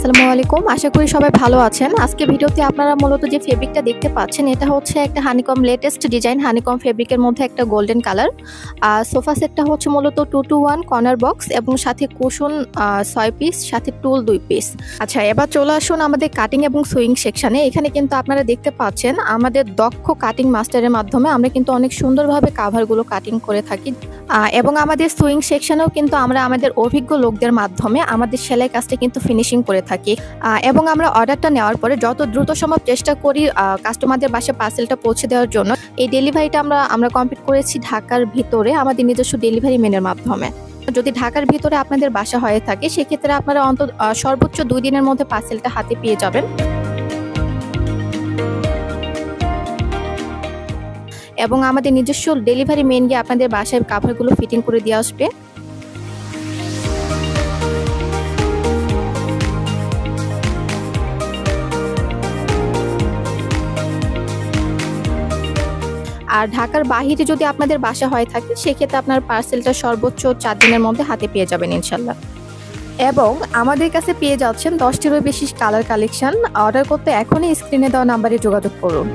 আসসালামু আলাইকুম। আশা করি সবাই ভালো আছেন। আজকে ভিডিওতে আপনারা মূলত যে ফেব্রিকটা দেখতে পাচ্ছেন এটা হচ্ছে একটা হানিকম লেটেস্ট ডিজাইন হানিকম ফেব্রিকের মধ্যে একটা গোল্ডেন কালার। সোফা সেটটা হচ্ছে মূলত 2-to-1 কর্নার বক্স এবং সাথে কুশন 6 পিস, সাথে টুল 2 পিস। আচ্ছা, এবার চলে আসুন আমাদের কাটিং এবং সুইং সেকশনে। এখানে কিন্তু আপনারা দেখতে পাচ্ছেন আমাদের দক্ষ কাটিং মাস্টারের মাধ্যমে আমরা কিন্তু অনেক সুন্দরভাবে কাভারগুলো কাটিং করে থাকি এবং আমাদের সুইং সেকশনেও কিন্তু আমরা আমাদের অভিজ্ঞ লোকদের মাধ্যমে আমাদের সেলাই কাজটা কিন্তু ফিনিশিং করে থাকি এবং আমরা অর্ডারটা নেওয়ার পরে যত দ্রুত সম্ভব চেষ্টা করি কাস্টমারদের বাসায় পার্সেলটা পৌঁছে দেওয়ার জন্য। এই ডেলিভারিটা আমরা কমপ্লিট করেছি ঢাকার ভিতরে আমাদের নিজস্ব ডেলিভারি ম্যানের মাধ্যমে। যদি ঢাকার ভিতরে আপনাদের বাসা হয়ে থাকে সেক্ষেত্রে আপনারা সর্বোচ্চ 2 দিনের মধ্যে পার্সেলটা হাতে পেয়ে যাবেন এবং আমাদের নিজস্ব ডেলিভারি ম্যান গিয়ে আপনাদের বাসায় কাভারগুলো ফিটিং করে দিয়ে আসবে। আর ঢাকার বাহিরে যদি আপনাদের বাসা হয়ে থাকে সেক্ষেত্রে আপনার পার্সেলটা সর্বোচ্চ 4 দিনের মধ্যে হাতে পেয়ে যাবেন ইনশাল্লাহ। এবং আমাদের কাছে পেয়ে যাচ্ছেন 10টিরও বেশি কালার কালেকশন। অর্ডার করতে এখনই স্ক্রিনে দেওয়া নাম্বারে যোগাযোগ করুন।